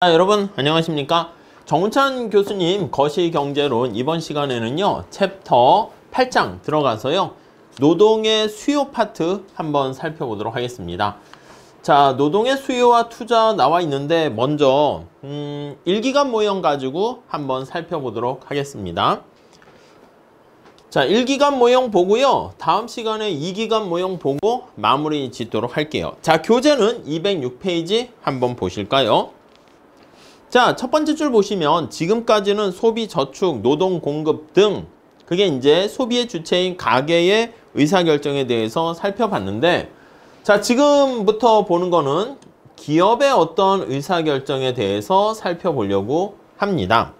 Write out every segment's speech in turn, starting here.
여러분 안녕하십니까? 정운찬 교수님 거시경제론 이번 시간에는요 챕터 8장 들어가서요 노동의 수요 파트 한번 살펴보도록 하겠습니다. 자, 노동의 수요와 투자 나와 있는데 먼저 1기간 모형 가지고 한번 살펴보도록 하겠습니다. 자, 1기간 모형 보고요 다음 시간에 2기간 모형 보고 마무리 짓도록 할게요. 자, 교재는 206페이지 한번 보실까요? 자, 첫 번째 줄 보시면 지금까지는 소비, 저축, 노동, 공급 등 그게 이제 소비의 주체인 가계의 의사결정에 대해서 살펴봤는데 자, 지금부터 보는 거는 기업의 어떤 의사결정에 대해서 살펴보려고 합니다.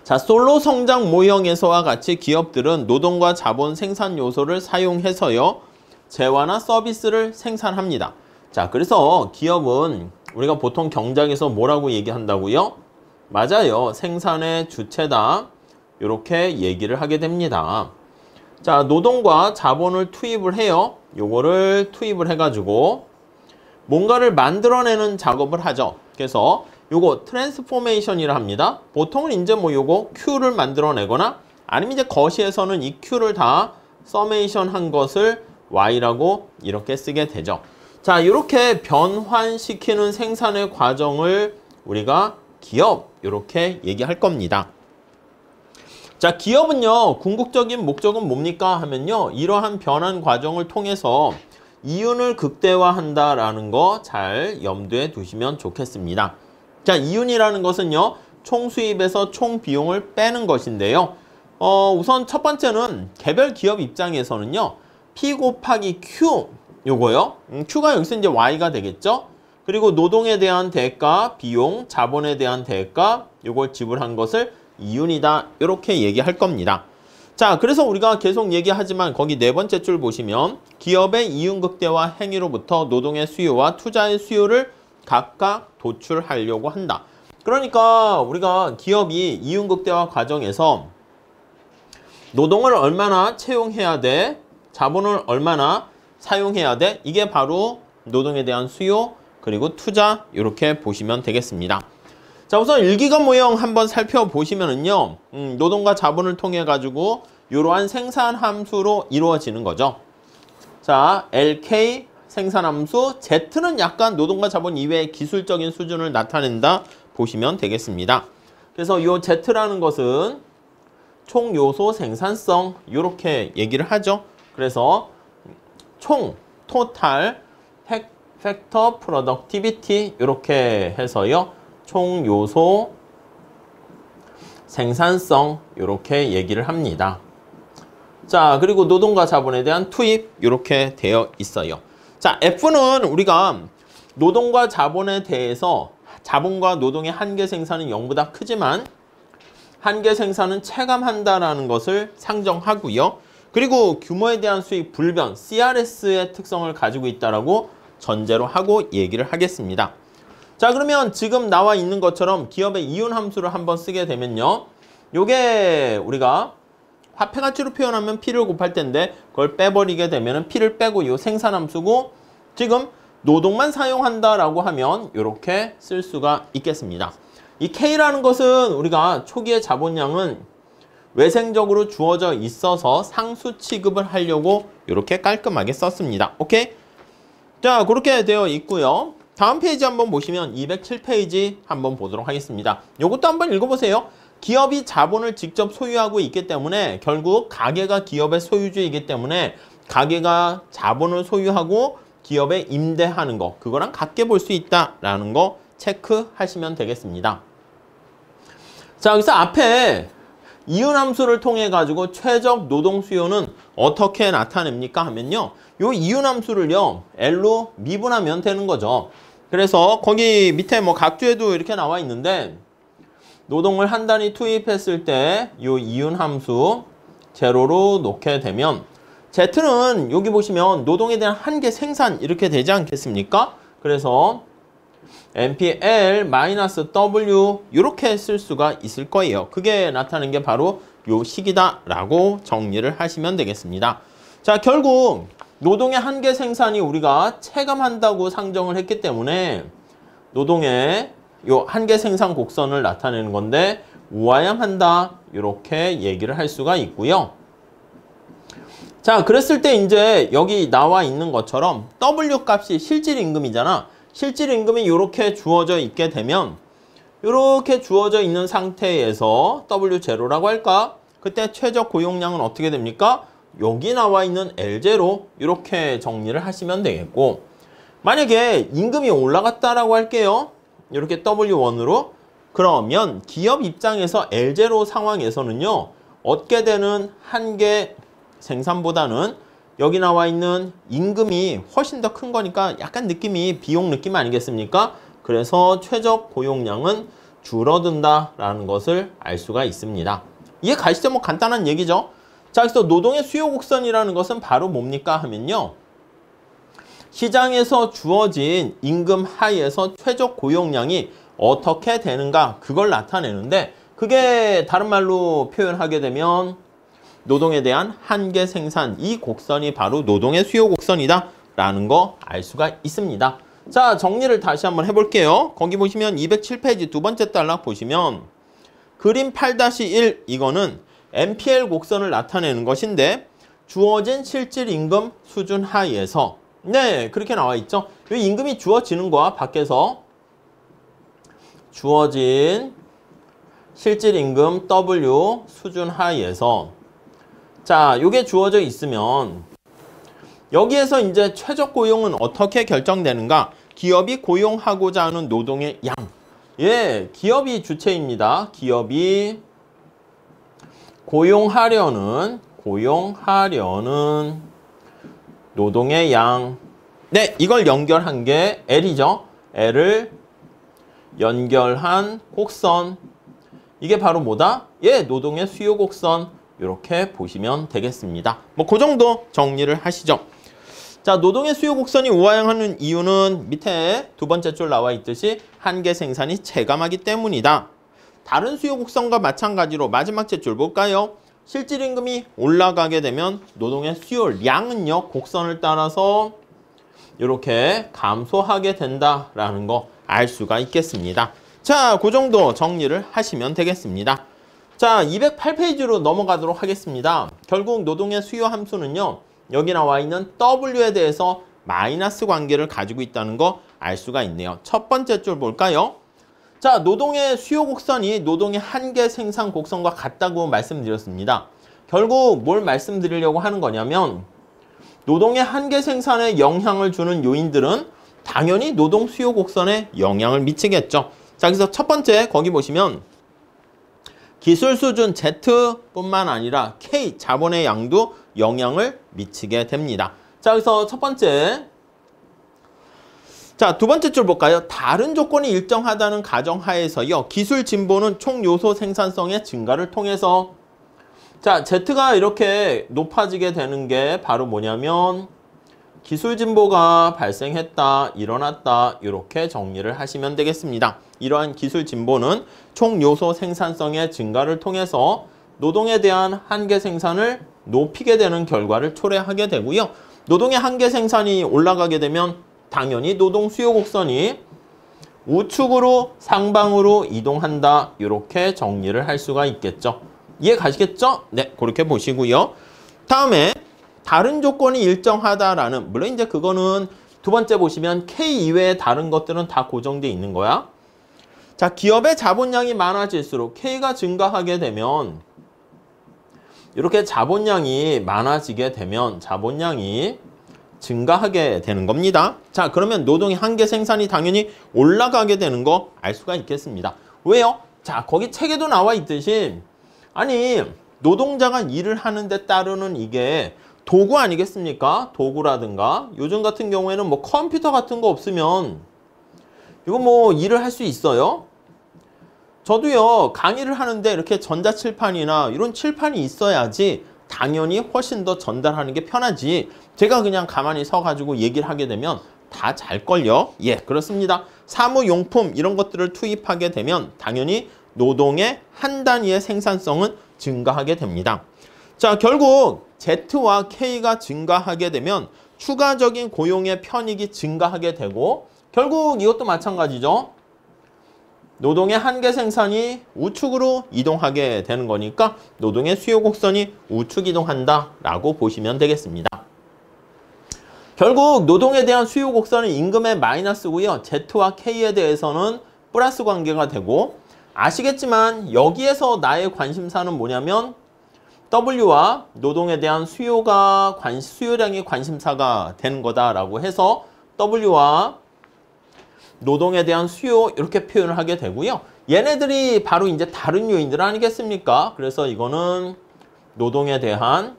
자, 솔로 성장 모형에서와 같이 기업들은 노동과 자본 생산 요소를 사용해서요 재화나 서비스를 생산합니다. 자, 그래서 기업은 우리가 보통 경작에서 뭐라고 얘기한다고요? 맞아요. 생산의 주체다. 이렇게 얘기를 하게 됩니다. 자, 노동과 자본을 투입을 해요. 요거를 투입을 해가지고 뭔가를 만들어내는 작업을 하죠. 그래서 요거 트랜스포메이션이라 합니다. 보통은 이제 뭐 요거 Q를 만들어내거나 아니면 이제 거시에서는 이 Q를 다 서메이션 한 것을 Y라고 이렇게 쓰게 되죠. 자, 이렇게 변환시키는 생산의 과정을 우리가 기업 이렇게 얘기할 겁니다. 자, 기업은요 궁극적인 목적은 뭡니까 하면요 이러한 변환 과정을 통해서 이윤을 극대화한다라는 거 잘 염두에 두시면 좋겠습니다. 자, 이윤이라는 것은요 총 수입에서 총 비용을 빼는 것인데요. 우선 첫 번째는 개별 기업 입장에서는요 P 곱하기 Q 요거요. Q가 여기서 이제 Y가 되겠죠. 그리고 노동에 대한 대가, 비용, 자본에 대한 대가 요걸 지불한 것을 이윤이다. 이렇게 얘기할 겁니다. 자, 그래서 우리가 계속 얘기하지만 거기 네 번째 줄 보시면 기업의 이윤 극대화 행위로부터 노동의 수요와 투자의 수요를 각각 도출하려고 한다. 그러니까 우리가 기업이 이윤 극대화 과정에서 노동을 얼마나 채용해야 돼? 자본을 얼마나 사용해야 돼? 이게 바로 노동에 대한 수요 그리고 투자 이렇게 보시면 되겠습니다. 자, 우선 1기간 모형 한번 살펴보시면은요 노동과 자본을 통해 가지고 이러한 생산 함수로 이루어지는 거죠. 자, LK 생산 함수 Z는 약간 노동과 자본 이외의 기술적인 수준을 나타낸다 보시면 되겠습니다. 그래서 이 Z라는 것은 총 요소 생산성 이렇게 얘기를 하죠. 그래서 총, 토탈, 팩터, 프로덕티비티 이렇게 해서요. 총 요소, 생산성 이렇게 얘기를 합니다. 자, 그리고 노동과 자본에 대한 투입 이렇게 되어 있어요. 자, F는 우리가 노동과 자본에 대해서 자본과 노동의 한계 생산은 0보다 크지만 한계 생산은 체감한다라는 것을 상정하고요. 그리고 규모에 대한 수익 불변, CRS의 특성을 가지고 있다라고 전제로 하고 얘기를 하겠습니다. 자, 그러면 지금 나와 있는 것처럼 기업의 이윤 함수를 한번 쓰게 되면요. 요게 우리가 화폐 가치로 표현하면 P를 곱할 텐데 그걸 빼버리게 되면 P를 빼고 요 생산 함수고 지금 노동만 사용한다라고 하면 이렇게 쓸 수가 있겠습니다. 이 K라는 것은 우리가 초기의 자본량은 외생적으로 주어져 있어서 상수 취급을 하려고 이렇게 깔끔하게 썼습니다. 오케이? 자, 그렇게 되어 있고요. 다음 페이지 한번 보시면 207페이지 한번 보도록 하겠습니다. 이것도 한번 읽어보세요. 기업이 자본을 직접 소유하고 있기 때문에 결국 가계가 기업의 소유주이기 때문에 가계가 자본을 소유하고 기업에 임대하는 거 그거랑 같게 볼 수 있다라는 거 체크하시면 되겠습니다. 자, 여기서 앞에 이윤 함수를 통해 가지고 최적 노동 수요는 어떻게 나타냅니까 하면요. 요 이윤 함수를요. L로 미분하면 되는 거죠. 그래서 거기 밑에 뭐 각주에도 이렇게 나와 있는데 노동을 한 단위 투입했을 때 요 이윤 함수 제로로 놓게 되면 Z는 여기 보시면 노동에 대한 한계 생산 이렇게 되지 않겠습니까? 그래서 NPL-W 이렇게 쓸 수가 있을 거예요. 그게 나타나는 게 바로 요 식이다라고 정리를 하시면 되겠습니다. 자, 결국 노동의 한계 생산이 우리가 체감한다고 상정을 했기 때문에 노동의 요 한계 생산 곡선을 나타내는 건데 우아양한다 이렇게 얘기를 할 수가 있고요. 자, 그랬을 때 이제 여기 나와 있는 것처럼 W 값이 실질 임금이잖아. 실질 임금이 이렇게 주어져 있게 되면 이렇게 주어져 있는 상태에서 W0라고 할까? 그때 최저 고용량은 어떻게 됩니까? 여기 나와 있는 L0 이렇게 정리를 하시면 되겠고, 만약에 임금이 올라갔다라고 할게요. 이렇게 W1으로. 그러면 기업 입장에서 L0 상황에서는요. 얻게 되는 한계 생산보다는 여기 나와 있는 임금이 훨씬 더 큰 거니까 약간 느낌이 비용 느낌 아니겠습니까? 그래서 최적 고용량은 줄어든다라는 것을 알 수가 있습니다. 이해 가시죠? 뭐 간단한 얘기죠. 자, 그래서 노동의 수요 곡선이라는 것은 바로 뭡니까 하면요. 시장에서 주어진 임금 하에서 최적 고용량이 어떻게 되는가 그걸 나타내는데, 그게 다른 말로 표현하게 되면 노동에 대한 한계 생산, 이 곡선이 바로 노동의 수요 곡선이다 라는 거 알 수가 있습니다. 자, 정리를 다시 한번 해볼게요. 거기 보시면 207페이지 두 번째 단락 보시면 그림 8-1 이거는 MPL 곡선을 나타내는 것인데, 주어진 실질 임금 수준 하에서, 네, 그렇게 나와 있죠. 이 임금이 주어지는 거와 밖에서 주어진 실질 임금 W 수준 하에서, 자, 요게 주어져 있으면 여기에서 이제 최저 고용은 어떻게 결정되는가? 기업이 고용하고자 하는 노동의 양. 예, 기업이 주체입니다. 기업이 고용하려는 노동의 양. 네, 이걸 연결한 게 L이죠. L을 연결한 곡선. 이게 바로 뭐다? 예, 노동의 수요 곡선. 이렇게 보시면 되겠습니다. 뭐 그 정도 정리를 하시죠. 자, 노동의 수요 곡선이 우아향하는 이유는 밑에 두 번째 줄 나와 있듯이 한계 생산이 체감하기 때문이다. 다른 수요 곡선과 마찬가지로 마지막 째 줄 볼까요? 실질 임금이 올라가게 되면 노동의 수요량은요, 곡선을 따라서 이렇게 감소하게 된다라는 거 알 수가 있겠습니다. 자, 그 정도 정리를 하시면 되겠습니다. 자, 208페이지로 넘어가도록 하겠습니다. 결국 노동의 수요 함수는요, 여기 나와 있는 W에 대해서 마이너스 관계를 가지고 있다는 거 알 수가 있네요. 첫 번째 줄 볼까요? 자, 노동의 수요 곡선이 노동의 한계 생산 곡선과 같다고 말씀드렸습니다. 결국 뭘 말씀드리려고 하는 거냐면, 노동의 한계 생산에 영향을 주는 요인들은 당연히 노동 수요 곡선에 영향을 미치겠죠. 자, 그래서 첫 번째 거기 보시면 기술 수준 Z뿐만 아니라 K 자본의 양도 영향을 미치게 됩니다. 자, 그래서 첫 번째, 자, 두 번째 줄 볼까요? 다른 조건이 일정하다는 가정하에서요, 기술 진보는 총 요소 생산성의 증가를 통해서, 자, Z가 이렇게 높아지게 되는 게 바로 뭐냐면 기술 진보가 발생했다, 일어났다, 이렇게 정리를 하시면 되겠습니다. 이러한 기술 진보는 총 요소 생산성의 증가를 통해서 노동에 대한 한계 생산을 높이게 되는 결과를 초래하게 되고요. 노동의 한계 생산이 올라가게 되면 당연히 노동 수요 곡선이 우측으로 상방으로 이동한다, 이렇게 정리를 할 수가 있겠죠. 이해 가시겠죠? 네, 그렇게 보시고요. 다음에 다른 조건이 일정하다라는, 물론 이제 그거는 두 번째 보시면 K 이외의 다른 것들은 다 고정돼 있는 거야. 자, 기업의 자본량이 많아질수록 K가 증가하게 되면, 이렇게 자본량이 많아지게 되면 자본량이 증가하게 되는 겁니다. 자, 그러면 노동의 한계 생산이 당연히 올라가게 되는 거 알 수가 있겠습니다. 왜요? 자, 거기 책에도 나와 있듯이, 아니, 노동자가 일을 하는 데 따르는 이게 도구 아니겠습니까? 도구라든가 요즘 같은 경우에는 뭐 컴퓨터 같은 거 없으면 이거 뭐 일을 할 수 있어요? 저도요, 강의를 하는데 이렇게 전자칠판이나 이런 칠판이 있어야지 당연히 훨씬 더 전달하는 게 편하지, 제가 그냥 가만히 서가지고 얘기를 하게 되면 다 잘걸요? 예, 그렇습니다. 사무용품 이런 것들을 투입하게 되면 당연히 노동의 한 단위의 생산성은 증가하게 됩니다. 자, 결국 Z와 K가 증가하게 되면 추가적인 고용의 편익이 증가하게 되고, 결국 이것도 마찬가지죠. 노동의 한계 생산이 우측으로 이동하게 되는 거니까 노동의 수요 곡선이 우측 이동한다 라고 보시면 되겠습니다. 결국 노동에 대한 수요 곡선은 임금의 마이너스고요. Z와 K에 대해서는 플러스 관계가 되고, 아시겠지만 여기에서 나의 관심사는 뭐냐면 W와 노동에 대한 수요량이 관심사가 되는 거다라고 해서 W와 노동에 대한 수요 이렇게 표현을 하게 되고요. 얘네들이 바로 이제 다른 요인들 아니겠습니까? 그래서 이거는 노동에 대한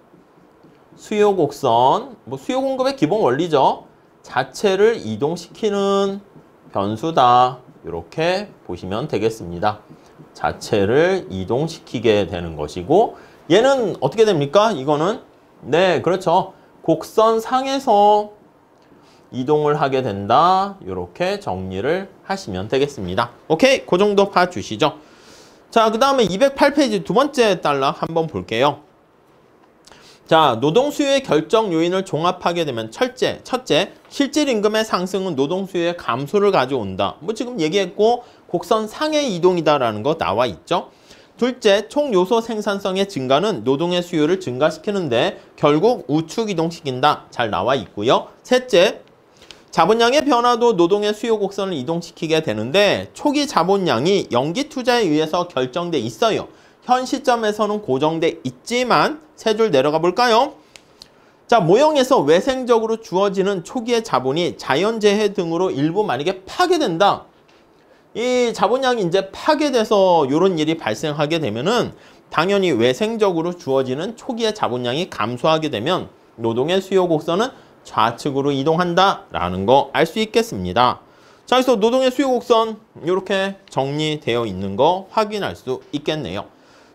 수요 곡선, 수요 공급의 기본 원리죠. 자체를 이동시키는 변수다. 이렇게 보시면 되겠습니다. 자체를 이동시키게 되는 것이고, 얘는 어떻게 됩니까? 이거는 네, 그렇죠. 곡선상에서 이동을 하게 된다. 이렇게 정리를 하시면 되겠습니다. 오케이, 그 정도 봐주시죠. 자, 그 다음에 208페이지 두 번째 단락 한번 볼게요. 자, 노동 수요의 결정 요인을 종합하게 되면 첫째, 실질 임금의 상승은 노동 수요의 감소를 가져온다. 지금 얘기했고 곡선 상의 이동이다라는 거 나와 있죠. 둘째, 총 요소 생산성의 증가는 노동의 수요를 증가시키는데 결국 우측 이동시킨다. 잘 나와 있고요. 셋째, 자본량의 변화도 노동의 수요 곡선을 이동시키게 되는데 초기 자본량이 연기 투자에 의해서 결정돼 있어요. 현 시점에서는 고정돼 있지만 세 줄 내려가 볼까요? 자, 모형에서 외생적으로 주어지는 초기의 자본이 자연재해 등으로 일부 만약에 파괴된다. 이 자본량이 이제 파괴돼서 이런 일이 발생하게 되면은 당연히 외생적으로 주어지는 초기의 자본량이 감소하게 되면 노동의 수요 곡선은 좌측으로 이동한다라는 거 알 수 있겠습니다. 자, 그래서 노동의 수요 곡선 이렇게 정리되어 있는 거 확인할 수 있겠네요.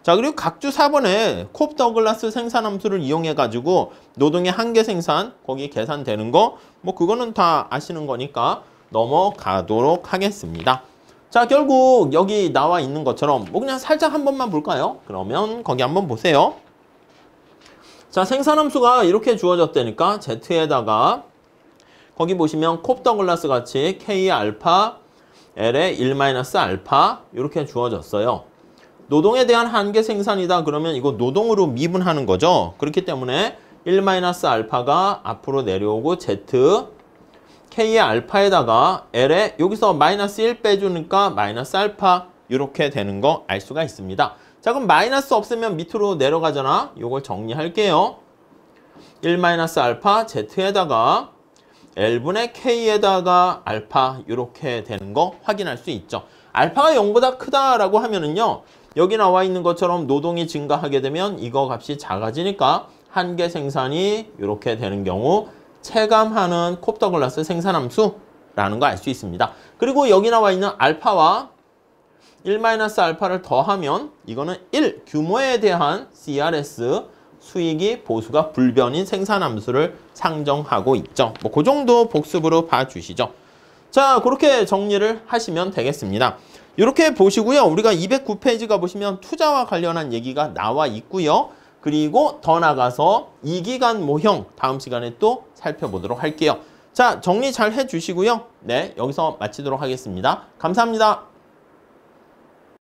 자, 그리고 각주 4번에 콥 더글라스 생산함수를 이용해 가지고 노동의 한계 생산 거기 계산되는 거 그거는 다 아시는 거니까 넘어가도록 하겠습니다. 자, 결국 여기 나와 있는 것처럼 그냥 살짝 한 번만 볼까요? 그러면 거기 한번 보세요. 자, 생산함수가 이렇게 주어졌다니까 Z에다가 거기 보시면 콥 더글라스 같이 K의 알파, L의 1-알파 이렇게 주어졌어요. 노동에 대한 한계 생산이다 그러면 이거 노동으로 미분하는 거죠. 그렇기 때문에 1-알파가 앞으로 내려오고 Z, K의 알파에다가 L에 여기서 -1 빼주니까 -알파 이렇게 되는 거 알 수가 있습니다. 자, 그럼 마이너스 없으면 밑으로 내려가잖아. 이걸 정리할게요. 1-알파 Z에다가 L분의 K에다가 알파 이렇게 되는 거 확인할 수 있죠. 알파가 0보다 크다라고 하면은요. 여기 나와 있는 것처럼 노동이 증가하게 되면 이거 값이 작아지니까 한계 생산이 이렇게 되는 경우 체감하는 콥 더글라스 생산함수라는 거 알 수 있습니다. 그리고 여기 나와 있는 알파와 1-알파를 더하면 이거는 1 규모에 대한 CRS 수익이 보수가 불변인 생산함수를 상정하고 있죠. 그 정도 복습으로 봐주시죠. 자, 그렇게 정리를 하시면 되겠습니다. 이렇게 보시고요. 우리가 209페이지가 보시면 투자와 관련한 얘기가 나와 있고요. 그리고 더 나가서 2기간 모형 다음 시간에 또 살펴보도록 할게요. 자, 정리 잘 해주시고요. 네, 여기서 마치도록 하겠습니다. 감사합니다.